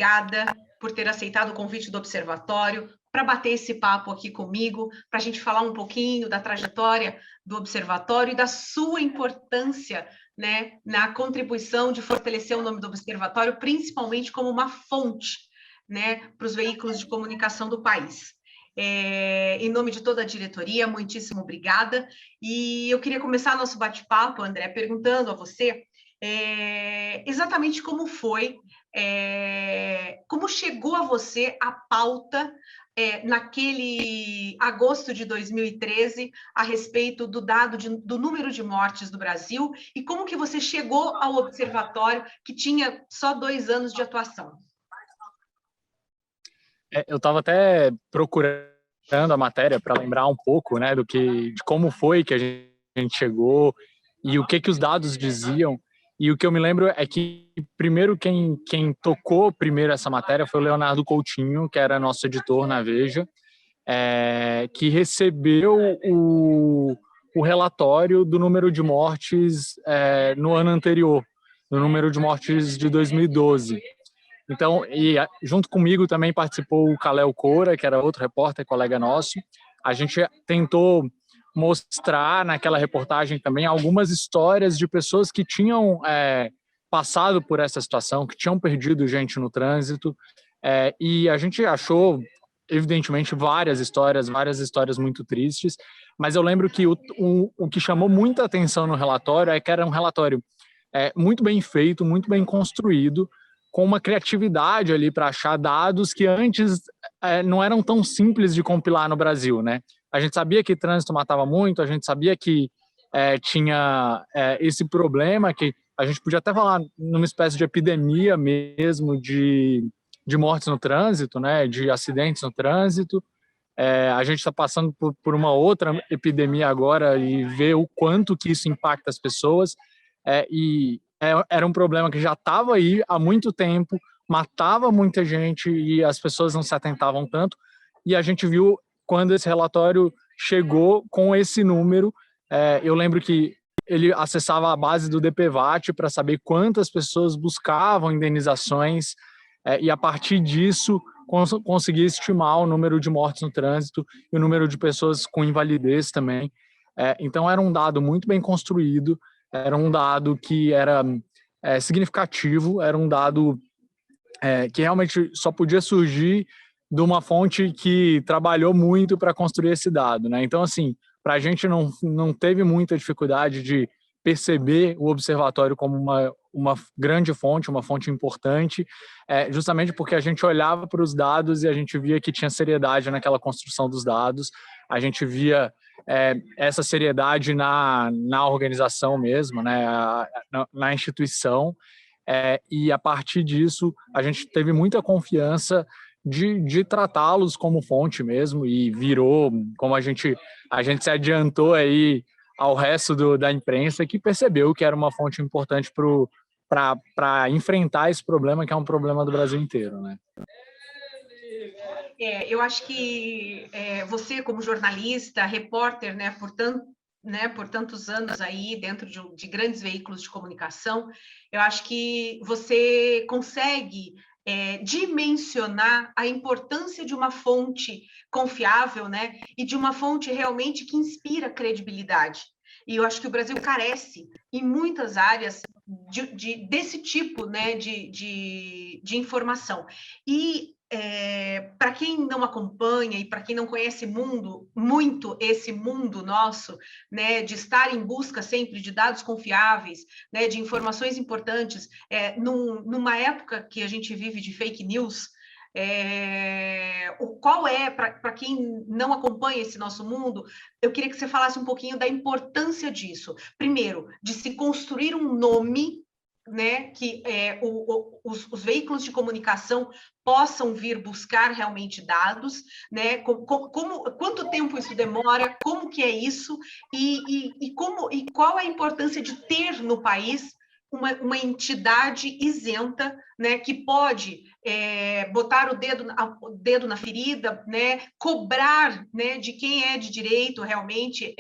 obrigada por ter aceitado o convite do Observatório para bater esse papo aqui comigo, para a gente falar um pouquinho da trajetória do Observatório e da sua importância, né, na contribuição de fortalecer o nome do Observatório, principalmente como uma fonte, né, para os veículos de comunicação do país. Em nome de toda a diretoria, muitíssimo obrigada. E eu queria começar nosso bate-papo, André, perguntando a você exatamente como foi, como chegou a você a pauta naquele agosto de 2013 a respeito do dado do número de mortes do Brasil e como que você chegou ao Observatório que tinha só 2 anos de atuação. Eu estava até procurando a matéria para lembrar um pouco, né, de como foi que a gente chegou e o que os dados diziam. E o que eu me lembro é que, primeiro, quem tocou primeiro essa matéria foi o Leonardo Coutinho, que era nosso editor na Veja, que recebeu o relatório do número de mortes no ano anterior, no número de mortes de 2012. Então, junto comigo também participou o Kalel Cora, que era outro repórter, colega nosso. A gente tentou mostrar naquela reportagem também algumas histórias de pessoas que tinham passado por essa situação, que tinham perdido gente no trânsito, e a gente achou, evidentemente, várias histórias muito tristes, mas eu lembro que o que chamou muita atenção no relatório é que era um relatório muito bem feito, muito bem construído, com uma criatividade ali para achar dados que antes não eram tão simples de compilar no Brasil, né? A gente sabia que trânsito matava muito, a gente sabia que tinha esse problema, que a gente podia até falar numa espécie de epidemia mesmo de mortes no trânsito, né? De acidentes no trânsito. A gente está passando por uma outra epidemia agora e vê o quanto que isso impacta as pessoas. Era um problema que já estava aí há muito tempo, matava muita gente e as pessoas não se atentavam tanto. E a gente viu quando esse relatório chegou com esse número. Eu lembro que ele acessava a base do DPVAT para saber quantas pessoas buscavam indenizações e a partir disso conseguia estimar o número de mortes no trânsito e o número de pessoas com invalidez também. Então era um dado muito bem construído, era um dado que era significativo, era um dado que realmente só podia surgir de uma fonte que trabalhou muito para construir esse dado, né? Então, assim, para a gente não teve muita dificuldade de perceber o observatório como uma grande fonte, uma fonte importante, justamente porque a gente olhava para os dados e a gente via que tinha seriedade naquela construção dos dados, a gente via essa seriedade na organização mesmo, né, na instituição, e a partir disso a gente teve muita confiança de tratá-los como fonte mesmo e virou, como a gente se adiantou aí ao resto da imprensa, que percebeu que era uma fonte importante para enfrentar esse problema, que é um problema do Brasil inteiro, né? Eu acho que você, como jornalista, repórter, né, por tantos anos aí dentro de grandes veículos de comunicação, eu acho que você consegue dimensionar a importância de uma fonte confiável, né, e de uma fonte realmente que inspira credibilidade. E eu acho que o Brasil carece, em muitas áreas, desse tipo, né, de informação. E para quem não acompanha e para quem não conhece muito esse mundo nosso, né, de estar em busca sempre de dados confiáveis, né, de informações importantes, numa época que a gente vive de fake news, para quem não acompanha esse nosso mundo, eu queria que você falasse um pouquinho da importância disso. Primeiro, de se construir um nome, né, que os veículos de comunicação possam vir buscar realmente dados, né? Quanto tempo isso demora, como que é isso e qual a importância de ter no país uma entidade isenta, né, que pode botar o dedo na ferida, né, cobrar, né, de quem é de direito realmente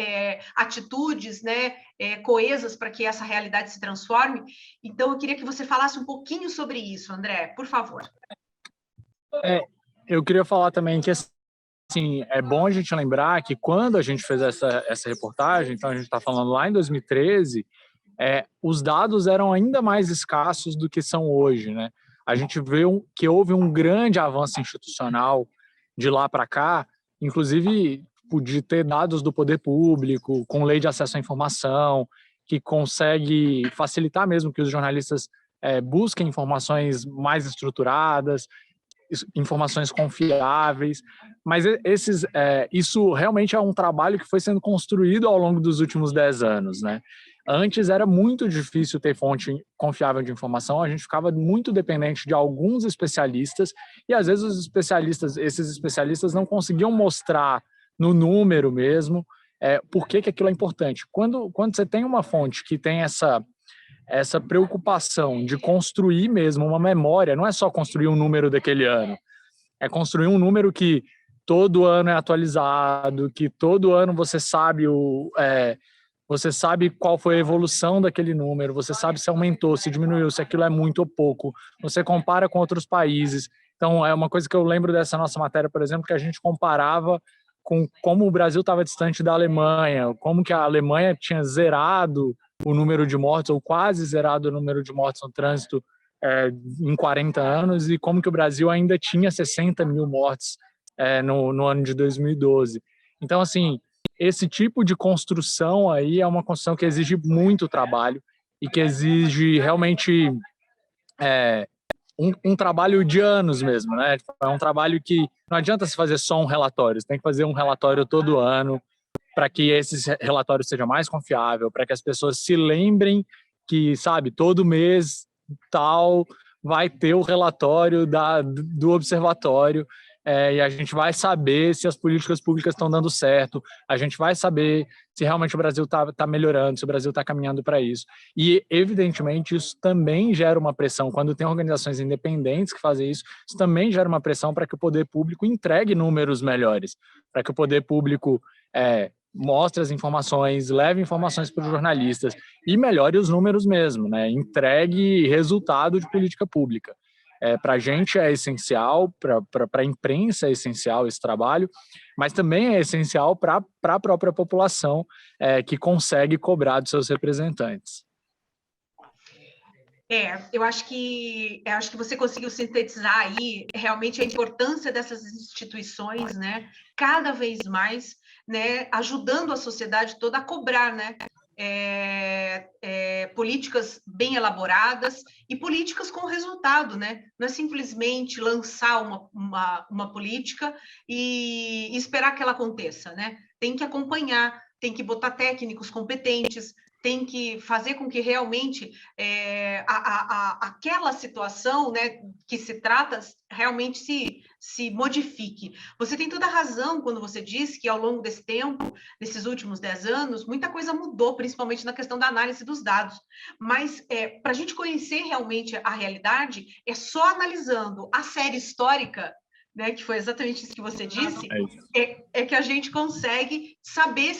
atitudes, né, coesas para que essa realidade se transforme. Então, eu queria que você falasse um pouquinho sobre isso, André, por favor. É, eu queria falar também que, assim, é bom a gente lembrar que quando a gente fez essa reportagem, então a gente está falando lá em 2013, os dados eram ainda mais escassos do que são hoje, né? A gente vê que houve um grande avanço institucional de lá para cá, inclusive de ter dados do poder público, com lei de acesso à informação, que consegue facilitar mesmo que os jornalistas busquem informações mais estruturadas, informações confiáveis, mas isso realmente é um trabalho que foi sendo construído ao longo dos últimos 10 anos, né? Antes era muito difícil ter fonte confiável de informação, a gente ficava muito dependente de alguns especialistas e às vezes esses especialistas não conseguiam mostrar no número mesmo por que aquilo é importante. Quando você tem uma fonte que tem essa preocupação de construir mesmo uma memória, não é só construir um número daquele ano, é construir um número que todo ano é atualizado, que todo ano você sabe qual foi a evolução daquele número, você sabe se aumentou, se diminuiu, se aquilo é muito ou pouco, você compara com outros países. Então, é uma coisa que eu lembro dessa nossa matéria, por exemplo, que a gente comparava com como o Brasil estava distante da Alemanha, como que a Alemanha tinha zerado o número de mortes, ou quase zerado o número de mortes no trânsito em 40 anos, e como que o Brasil ainda tinha 60 mil mortes no ano de 2012. Então, assim, esse tipo de construção aí é uma construção que exige muito trabalho e que exige realmente um trabalho de anos mesmo, né? É um trabalho que não adianta se fazer só um relatório, você tem que fazer um relatório todo ano para que esse relatório seja mais confiável, para que as pessoas se lembrem que, sabe, todo mês tal vai ter o relatório do observatório e a gente vai saber se as políticas públicas estão dando certo, a gente vai saber se realmente o Brasil está melhorando, se o Brasil está caminhando para isso. E, evidentemente, isso também gera uma pressão. Quando tem organizações independentes que fazem isso, isso também gera uma pressão para que o poder público entregue números melhores, para que o poder público mostre as informações, leve informações para os jornalistas e melhore os números mesmo, né? Entregue resultado de política pública. Para a gente é essencial, para a imprensa é essencial esse trabalho, mas também é essencial para a própria população que consegue cobrar dos seus representantes. Eu acho que você conseguiu sintetizar aí realmente a importância dessas instituições, né? Cada vez mais, né? Ajudando a sociedade toda a cobrar, né? Políticas bem elaboradas e políticas com resultado, né? Não é simplesmente lançar uma política e esperar que ela aconteça, né? Tem que acompanhar, tem que botar técnicos competentes, tem que fazer com que realmente aquela situação, né, que se trata realmente se modifique. Você tem toda a razão quando você diz que ao longo desse tempo, nesses últimos 10 anos, muita coisa mudou, principalmente na questão da análise dos dados. Mas para a gente conhecer realmente a realidade, é só analisando a série histórica, né, que foi exatamente isso que você disse, que a gente consegue saber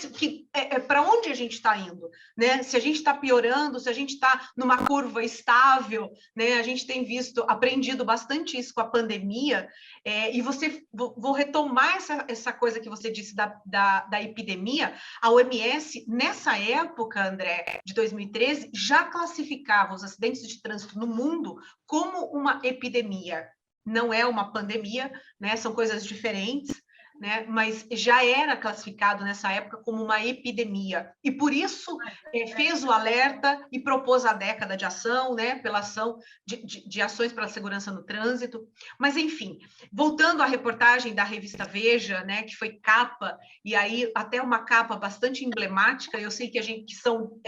para onde a gente está indo, né? Se a gente está piorando, se a gente está numa curva estável, né? A gente tem aprendido bastante isso com a pandemia, e vou retomar essa coisa que você disse da epidemia. A OMS, nessa época, André, de 2013, já classificava os acidentes de trânsito no mundo como uma epidemia. Não é uma pandemia, né? São coisas diferentes, né? Mas já era classificado nessa época como uma epidemia. E por isso fez o alerta e propôs a década de ação, né? Pela ação de ações para a segurança no trânsito. Mas, enfim, voltando à reportagem da revista Veja, né? Que foi capa, e aí até uma capa bastante emblemática. Eu sei que são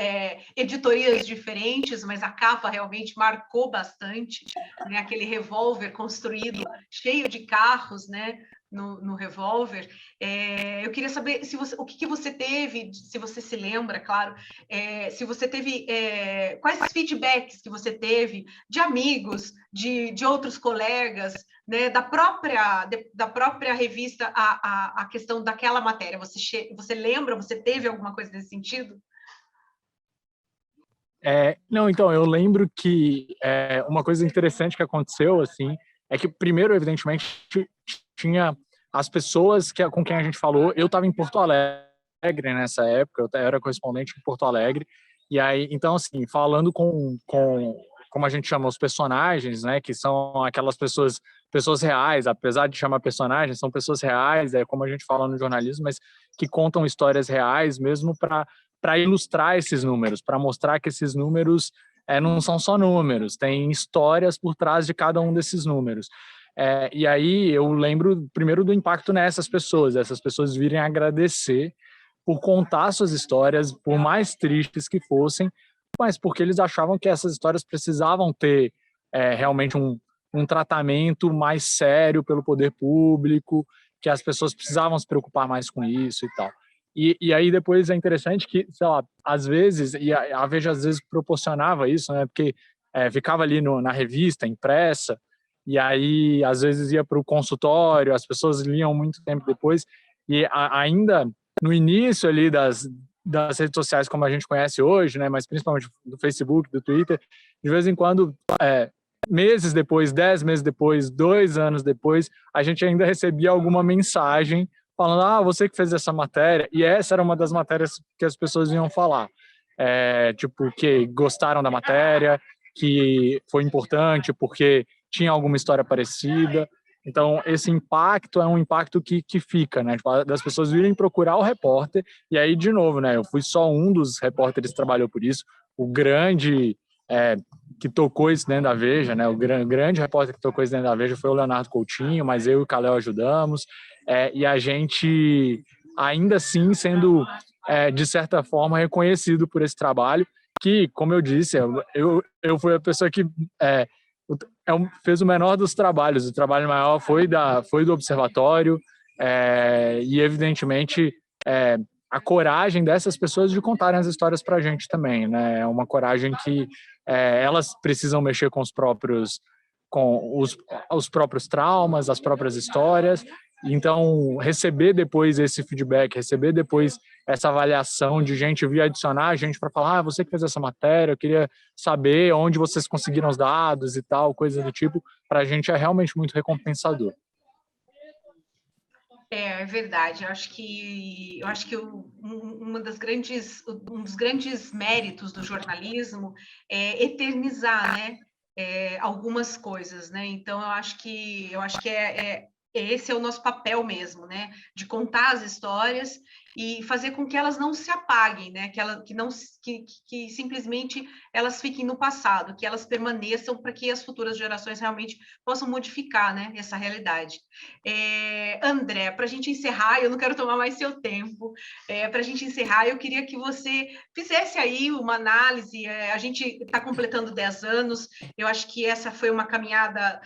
editorias diferentes, mas a capa realmente marcou bastante, né? Aquele revólver construído cheio de carros, né? No revólver. Eu queria saber o que você teve, se você se lembra, claro, se você teve, quais feedbacks que você teve de amigos, de outros colegas, né, da própria revista, a questão daquela matéria. Você lembra, você teve alguma coisa nesse sentido? Não, então, eu lembro que uma coisa interessante que aconteceu, assim, é que, primeiro, evidentemente, tinha as pessoas com quem a gente falou. Eu estava em Porto Alegre nessa época, eu era correspondente em Porto Alegre, e aí, então, assim, falando com como a gente chama, os personagens, né, que são aquelas pessoas reais, apesar de chamar personagens, são pessoas reais, como a gente fala no jornalismo, mas que contam histórias reais mesmo para ilustrar esses números, para mostrar que esses números não são só números, tem histórias por trás de cada um desses números. E aí eu lembro primeiro do impacto nessas pessoas, essas pessoas virem agradecer por contar suas histórias, por mais tristes que fossem, mas porque eles achavam que essas histórias precisavam ter realmente um tratamento mais sério pelo poder público, que as pessoas precisavam se preocupar mais com isso e tal. E aí depois é interessante que, sei lá, às vezes, e a Veja às vezes proporcionava isso, né, porque ficava ali na revista, impressa, e aí às vezes ia para o consultório, as pessoas liam muito tempo depois, e ainda no início ali das redes sociais como a gente conhece hoje, né, mas principalmente do Facebook, do Twitter, de vez em quando, meses depois, 10 meses depois, 2 anos depois, a gente ainda recebia alguma mensagem falando, você que fez essa matéria, e essa era uma das matérias que as pessoas iam falar, tipo, que gostaram da matéria, que foi importante porque tinha alguma história parecida. Então, esse impacto é um impacto que fica, né? Tipo, das pessoas virem procurar o repórter, e aí, de novo, né? Eu fui só um dos repórteres que trabalhou por isso. O grande que tocou isso dentro da Veja, né? O grande repórter que tocou isso dentro da Veja foi o Leonardo Coutinho, mas eu e o Kalel ajudamos. E a gente, ainda assim, sendo, de certa forma, reconhecido por esse trabalho, que, como eu disse, eu fui a pessoa que fez o menor dos trabalhos. O trabalho maior foi do observatório, e com a coragem dessas pessoas de contarem as histórias para a gente também, né? É uma coragem que elas precisam mexer com os próprios traumas, as próprias histórias. Então, receber depois esse feedback, receber depois essa avaliação de gente vir adicionar a gente para falar, você que fez essa matéria, eu queria saber onde vocês conseguiram os dados e tal, coisa do tipo, para a gente é realmente muito recompensador. É verdade. Eu acho que um dos grandes méritos do jornalismo é eternizar, né, algumas coisas, né? Então eu acho que esse é o nosso papel mesmo, né? De contar as histórias e fazer com que elas não se apaguem, né? Que simplesmente elas fiquem no passado, que elas permaneçam para que as futuras gerações realmente possam modificar, né, essa realidade. André, para a gente encerrar, eu não quero tomar mais seu tempo, para a gente encerrar, eu queria que você fizesse aí uma análise. A gente está completando 10 anos, eu acho que essa foi uma caminhada.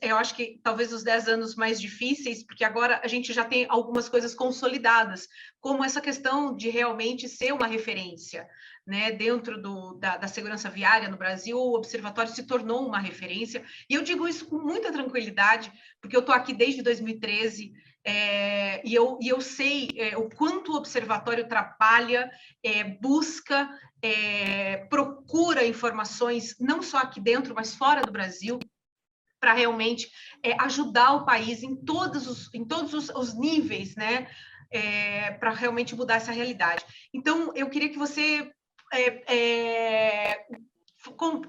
Eu acho que talvez os 10 anos mais difíceis, porque agora a gente já tem algumas coisas consolidadas, como essa questão de realmente ser uma referência, né? Dentro da segurança viária no Brasil, o Observatório se tornou uma referência, e eu digo isso com muita tranquilidade, porque eu estou aqui desde 2013, e eu sei o quanto o Observatório trabalha, busca, procura informações, não só aqui dentro, mas fora do Brasil, para realmente ajudar o país em todos os níveis, né? Para realmente mudar essa realidade. Então, eu queria que você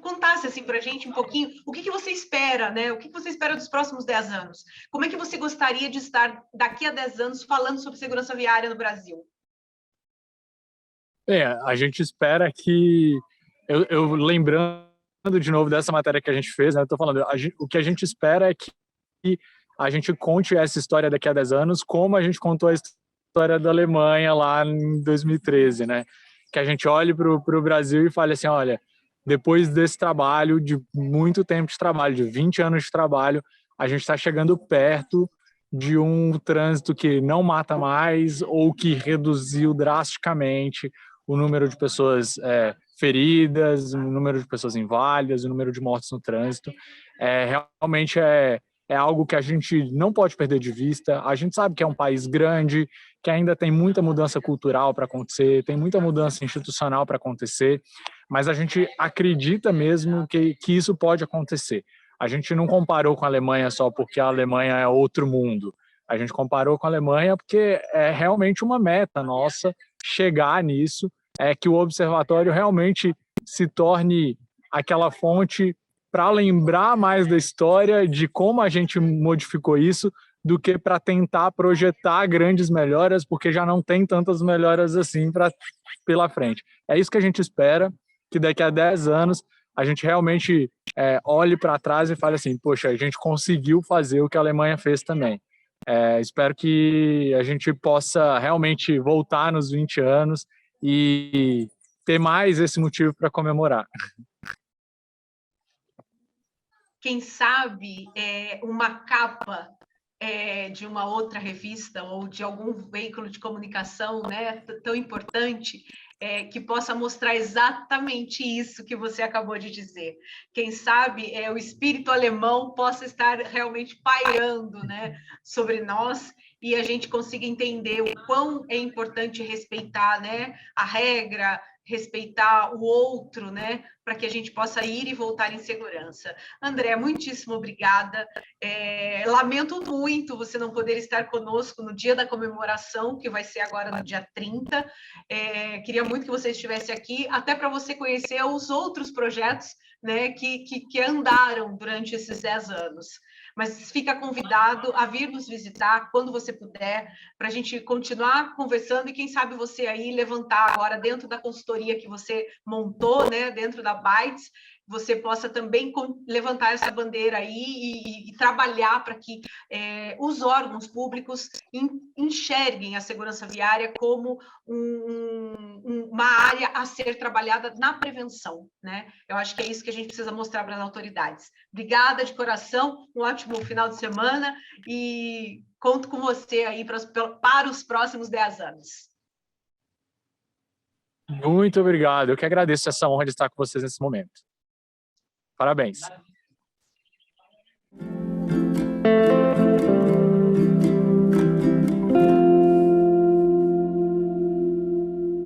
contasse assim para a gente um pouquinho o que você espera, né? O que você espera dos próximos 10 anos? Como é que você gostaria de estar daqui a 10 anos falando sobre segurança viária no Brasil? A gente espera que... Eu lembrando de novo dessa matéria que a gente fez, né? Eu tô falando, o que a gente espera é que a gente conte essa história daqui a 10 anos como a gente contou a história da Alemanha lá em 2013, né? Que a gente olhe para o Brasil e fale assim, olha, depois desse trabalho, de muito tempo de trabalho, de 20 anos de trabalho, a gente está chegando perto de um trânsito que não mata mais ou que reduziu drasticamente o número de pessoas feridas, o número de pessoas inválidas, o número de mortes no trânsito. Realmente é algo que a gente não pode perder de vista. A gente sabe que é um país grande, que ainda tem muita mudança cultural para acontecer, tem muita mudança institucional para acontecer, mas a gente acredita mesmo que isso pode acontecer. a gente não comparou com a Alemanha só porque a Alemanha é outro mundo. A gente comparou com a Alemanha porque é realmente uma meta nossa chegar nisso, que o observatório realmente se torne aquela fonte para lembrar mais da história de como a gente modificou isso, do que para tentar projetar grandes melhoras, porque já não tem tantas melhoras assim pela frente. É isso que a gente espera, que daqui a 10 anos a gente realmente olhe para trás e fale assim, poxa, a gente conseguiu fazer o que a Alemanha fez também. Espero que a gente possa realmente voltar nos 20 anos e ter mais esse motivo para comemorar. Quem sabe uma capa de uma outra revista ou de algum veículo de comunicação, né, tão importante, que possa mostrar exatamente isso que você acabou de dizer. Quem sabe o espírito alemão possa estar realmente pairando, né, sobre nós, e a gente consiga entender o quão é importante respeitar, né, a regra, respeitar o outro, né, para que a gente possa ir e voltar em segurança. André, muitíssimo obrigada. Lamento muito você não poder estar conosco no dia da comemoração, que vai ser agora no dia 30. Queria muito que você estivesse aqui, até para você conhecer os outros projetos, né, que andaram durante esses 10 anos. Mas fica convidado a vir nos visitar quando você puder, para a gente continuar conversando e quem sabe você aí levantar agora dentro da consultoria que você montou, né, dentro da Bytes, você possa também levantar essa bandeira aí e trabalhar para que os órgãos públicos enxerguem a segurança viária como uma área a ser trabalhada na prevenção, né? Eu acho que é isso que a gente precisa mostrar para as autoridades. Obrigada de coração, um ótimo final de semana e conto com você aí para os próximos 10 anos. Muito obrigado. Eu que agradeço essa honra de estar com vocês nesse momento. Parabéns.